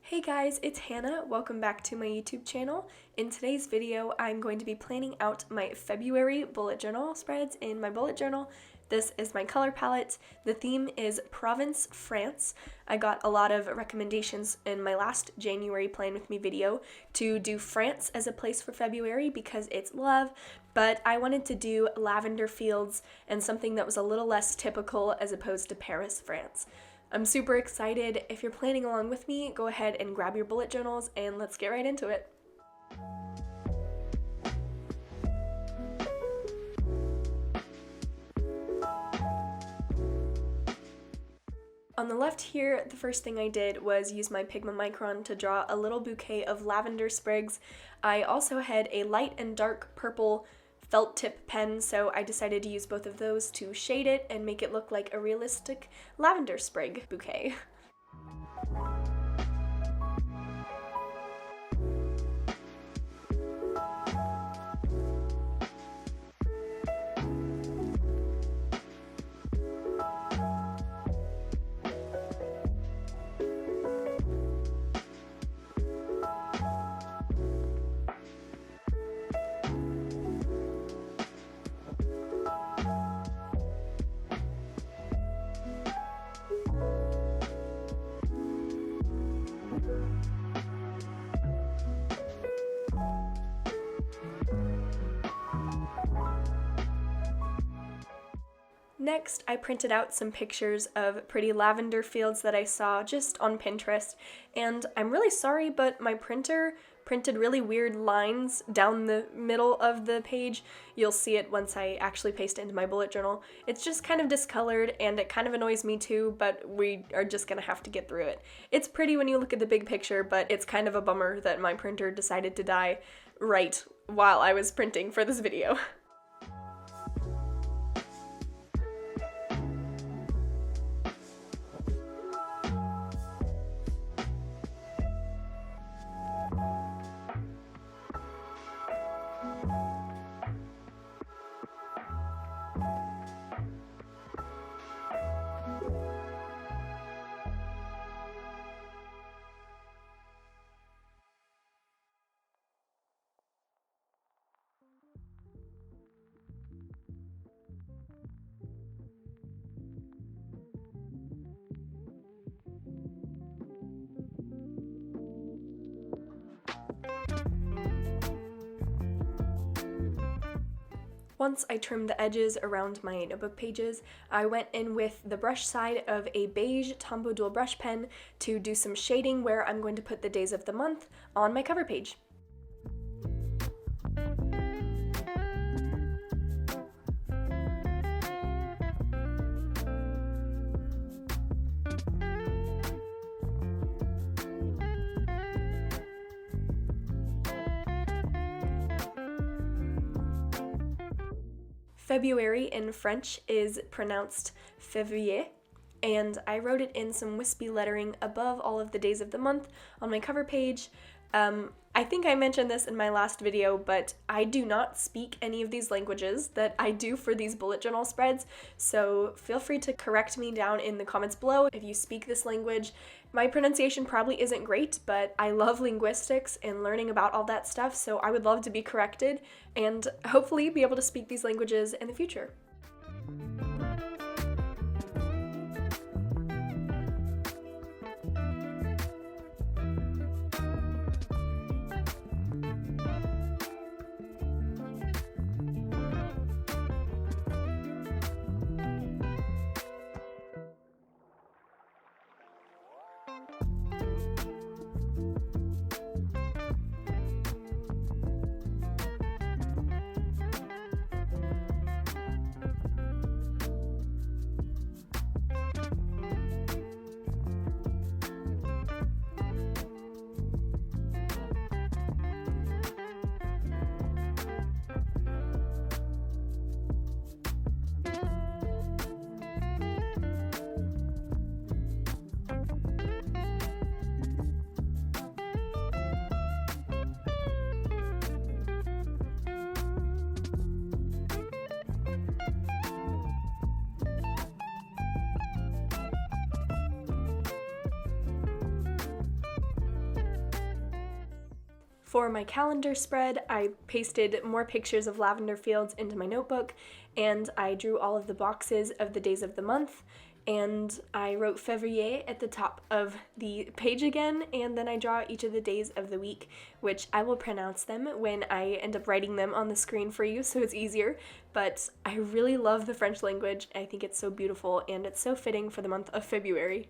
Hey guys, it's Hannah. Welcome back to my YouTube channel. In today's video, I'm going to be planning out my February bullet journal spreads in my bullet journal. This is my color palette. The theme is Provence, France. I got a lot of recommendations in my last January Plan With Me video to do France as a place for February because it's love, but I wanted to do lavender fields and something that was a little less typical as opposed to Paris, France. I'm super excited. If you're planning along with me, go ahead and grab your bullet journals and let's get right into it. On the left here, the first thing I did was use my Pigma Micron to draw a little bouquet of lavender sprigs. I also had a light and dark purple felt tip pen, so I decided to use both of those to shade it and make it look like a realistic lavender sprig bouquet. Next, I printed out some pictures of pretty lavender fields that I saw just on Pinterest, and I'm really sorry, but my printer printed really weird lines down the middle of the page. You'll see it once I actually paste it into my bullet journal. It's just kind of discolored, and it kind of annoys me too, but we are just gonna have to get through it. It's pretty when you look at the big picture, but it's kind of a bummer that my printer decided to die right while I was printing for this video. Once I trimmed the edges around my notebook pages, I went in with the brush side of a beige Tombow Dual brush pen to do some shading where I'm going to put the days of the month on my cover page. February in French is pronounced février, and I wrote it in some wispy lettering above all of the days of the month on my cover page. I think I mentioned this in my last video, but I do not speak any of these languages that I do for these bullet journal spreads, so feel free to correct me down in the comments below if you speak this language. My pronunciation probably isn't great, but I love linguistics and learning about all that stuff, so I would love to be corrected and hopefully be able to speak these languages in the future. For my calendar spread, I pasted more pictures of lavender fields into my notebook, and I drew all of the boxes of the days of the month, and I wrote février at the top of the page again, and then I draw each of the days of the week, which I will pronounce them when I end up writing them on the screen for you so it's easier, but I really love the French language. I think it's so beautiful, and it's so fitting for the month of February.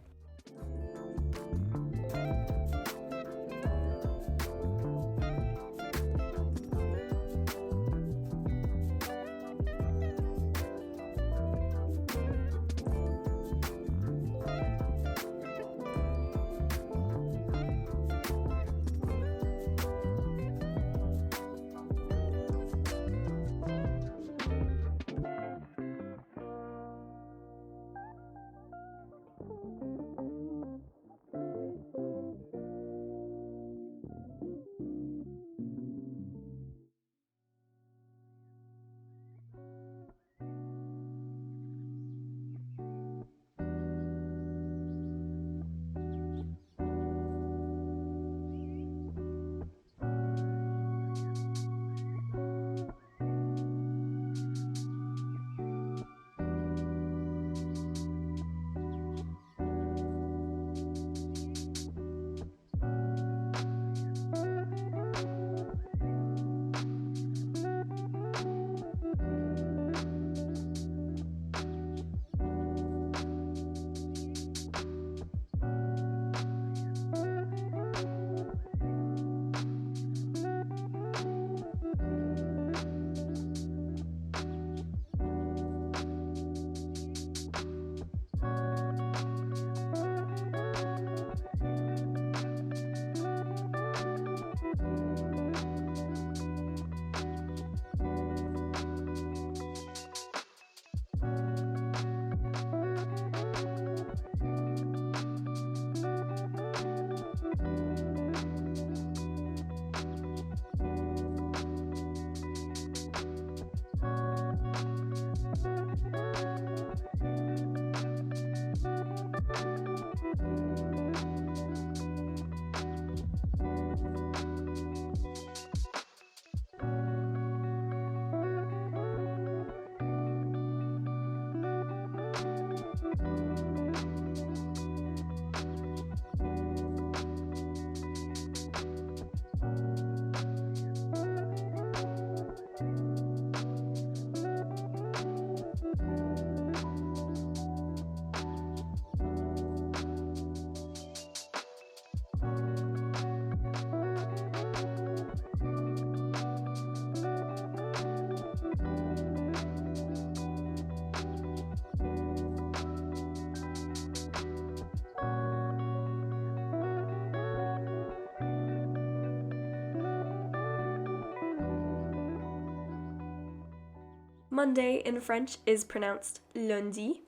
Monday in French is pronounced lundi.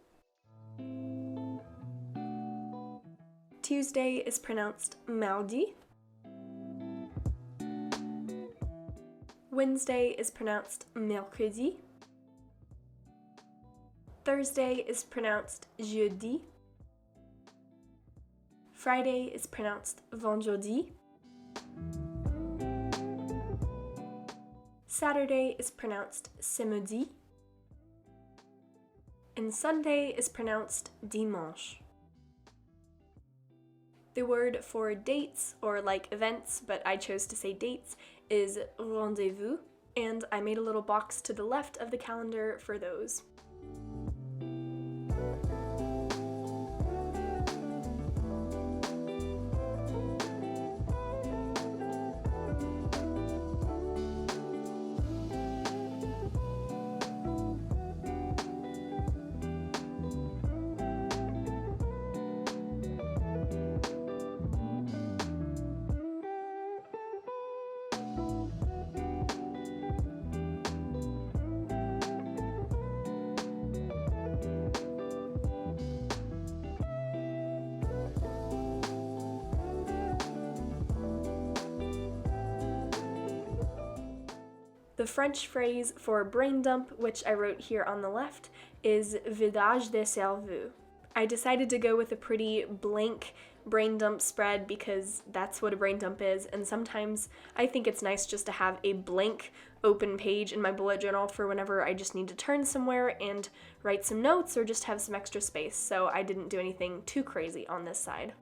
Tuesday is pronounced mardi. Wednesday is pronounced mercredi. Thursday is pronounced jeudi. Friday is pronounced vendredi. Saturday is pronounced samedi. And Sunday is pronounced dimanche. The word for dates, or like events, but I chose to say dates, is rendezvous, and I made a little box to the left of the calendar for those. The French phrase for brain dump, which I wrote here on the left, is vidage de cerveau. I decided to go with a pretty blank brain dump spread because that's what a brain dump is, and sometimes I think it's nice just to have a blank open page in my bullet journal for whenever I just need to turn somewhere and write some notes or just have some extra space, so I didn't do anything too crazy on this side.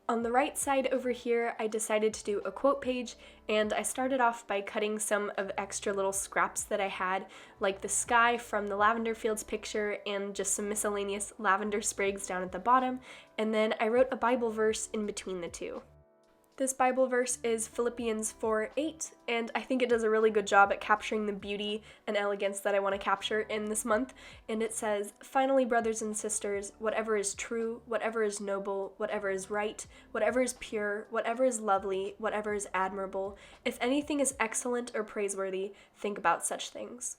On the right side over here, I decided to do a quote page, and I started off by cutting some of extra little scraps that I had, like the sky from the lavender fields picture and just some miscellaneous lavender sprigs down at the bottom, and then I wrote a Bible verse in between the two. This Bible verse is Philippians 4:8, and I think it does a really good job at capturing the beauty and elegance that I want to capture in this month, and it says, "Finally, brothers and sisters, whatever is true, whatever is noble, whatever is right, whatever is pure, whatever is lovely, whatever is admirable, if anything is excellent or praiseworthy, think about such things."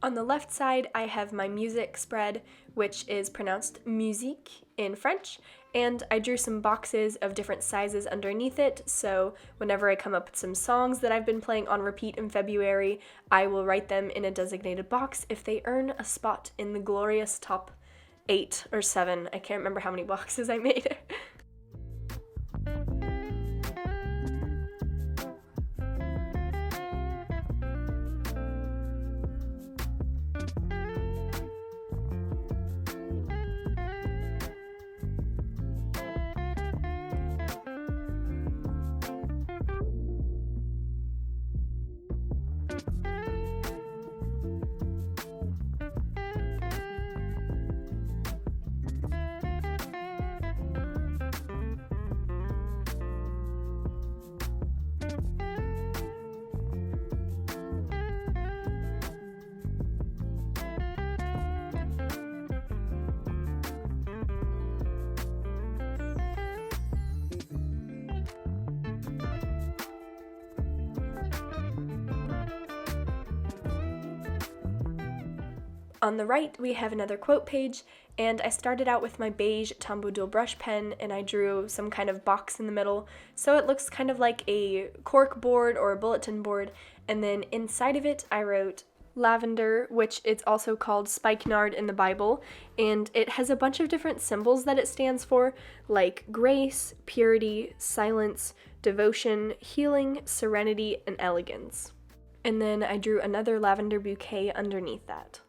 On the left side, I have my music spread, which is pronounced musique in French, and I drew some boxes of different sizes underneath it, so whenever I come up with some songs that I've been playing on repeat in February, I will write them in a designated box if they earn a spot in the glorious top 8 or 7. I can't remember how many boxes I made. On the right, we have another quote page, and I started out with my beige Tombow Dual brush pen, and I drew some kind of box in the middle, so it looks kind of like a cork board or a bulletin board, and then inside of it I wrote lavender, which it's also called spikenard in the Bible, and it has a bunch of different symbols that it stands for, like grace, purity, silence, devotion, healing, serenity, and elegance. And then I drew another lavender bouquet underneath that.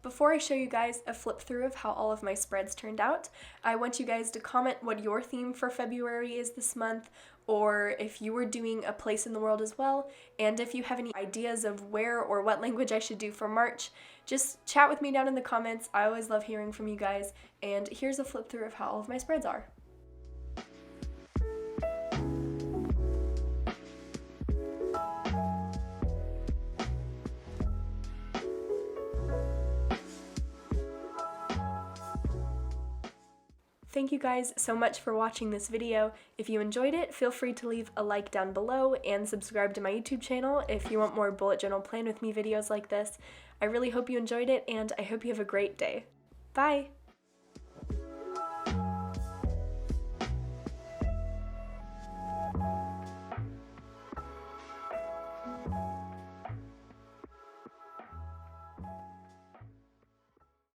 before I show you guys a flip through of how all of my spreads turned out, I want you guys to comment what your theme for February is this month, or if you were doing a place in the world as well, and if you have any ideas of where or what language I should do for March, just chat with me down in the comments. I always love hearing from you guys, and here's a flip through of how all of my spreads are. Thank you guys so much for watching this video. If you enjoyed it, feel free to leave a like down below and subscribe to my YouTube channel if you want more bullet journal plan with me videos like this. I really hope you enjoyed it, and I hope you have a great day. Bye!